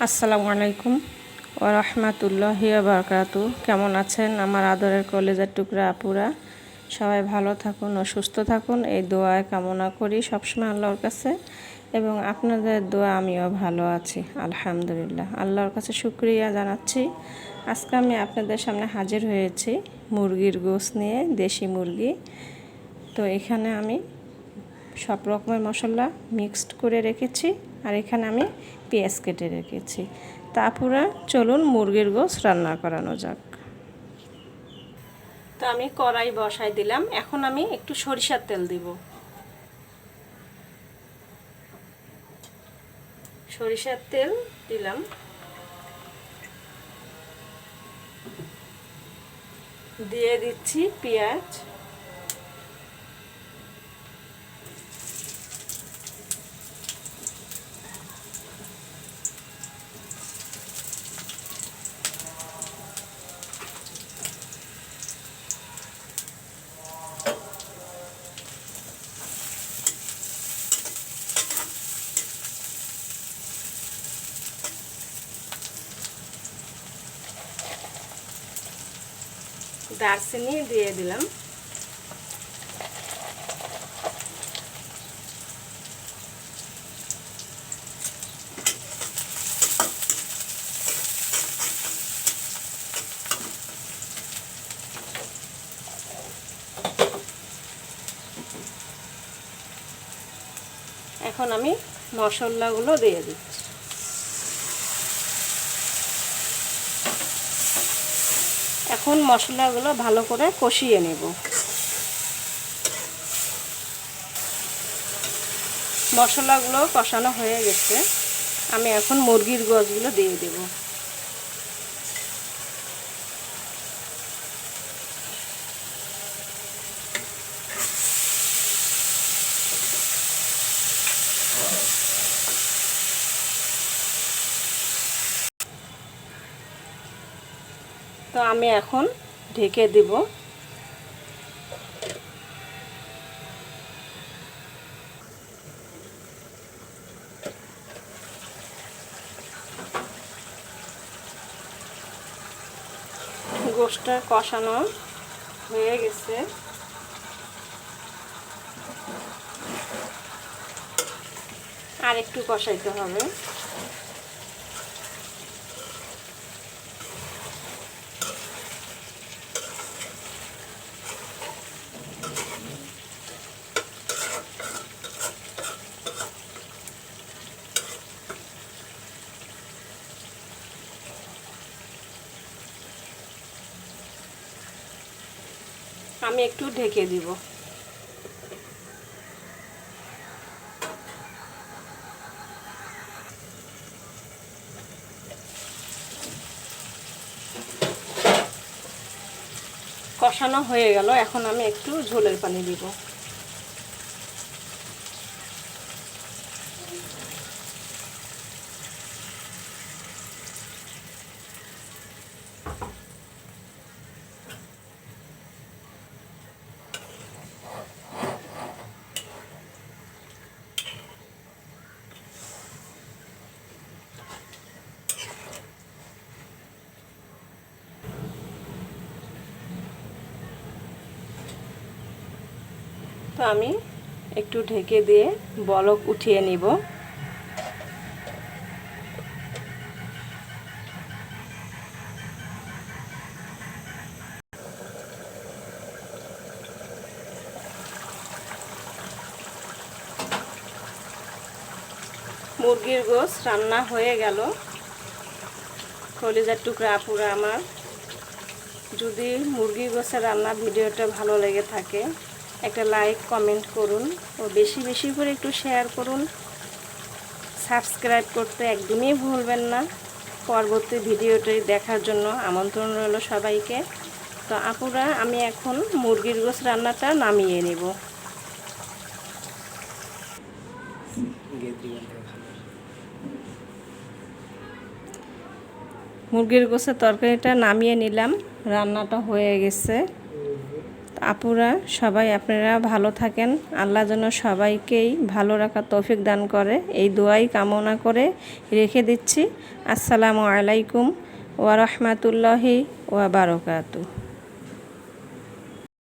আসসালামু আলাইকুম ওয়া রাহমাতুল্লাহি ওয়া বারাকাতুহু। কেমন আছেন আমার আদরের কলেজার টুকরা আপুরা? সবাই ভালো থাকুন ও সুস্থ থাকুন এই দোয়ায় কামনা করি সবসময় আল্লাহর কাছে, এবং আপনাদের দোয়া আমিও ভালো আছি আলহামদুলিল্লাহ। আল্লাহর কাছে শুকরিয়া জানাচ্ছি। আজকে আমি আপনাদের সামনে হাজির হয়েছি মুরগির গোশত নিয়ে, দেশি মুরগি। তো এখানে আমি সব রকমের মশলা মিক্সড করে রেখেছি, আর এখানে আমি পেঁয়াজ কেটে রেখেছি। তারপরে চলুন মুরগির গোশত রান্না করানো যাক। তো আমি কড়াই বসাই দিলাম, এখন আমি একটু সরিষার তেল দিব। সরিষার তেল দিলাম, দিয়ে দিচ্ছি পেঁয়াজ, দারচিনি দিয়ে দিলাম, এখন আমি মশলাগুলো দিয়ে দিচ্ছি। এখন মশলাগুলো ভালো করে কষিয়ে নেব। মশলাগুলো কষানো হয়ে গেছে, আমি এখন মুরগির গোশতগুলো দিয়ে দেব। তো আমি এখন ঢেকে দিব। গোশতটা কষানো হয়ে গেছে, আর একটু কষাইতে হবে। আমি একটু ঢেকে দিব। কষানো হয়ে গেল, এখন আমি একটু ঝোলের পানি দিব। তো আমি একটু ঢেকে দিয়ে বলক উঠিয়ে নিব। মুরগির গোশত রান্না হয়ে গেল। কলিজার টুকরা আপুরা আমার, যদি মুরগির গোশতের রান্না ভিডিওটা ভালো লেগে থাকে একটা লাইক কমেন্ট করুন, ও বেশি বেশি করে একটু শেয়ার করুন। সাবস্ক্রাইব করতে একদমই ভুলবেন না। পরবর্তী ভিডিওটি দেখার জন্য আমন্ত্রণ রইল সবাইকে। তো আপুরা, আমি এখন মুরগির গোশত রান্নাটা নামিয়ে নেব। মুরগির গোশতের তরকারিটা নামিয়ে নিলাম, রান্নাটা হয়ে গেছে। আপুরা সবাই আপনারা ভালো থাকেন, আল্লাহ যেন সবাইকেই ভালো রাখার তৌফিক দান করে এই দোয়াই কামনা করে রেখে দিচ্ছি। আসসালামু আলাইকুম ওয়া রাহমাতুল্লাহি ওয়া বারাকাতুহু।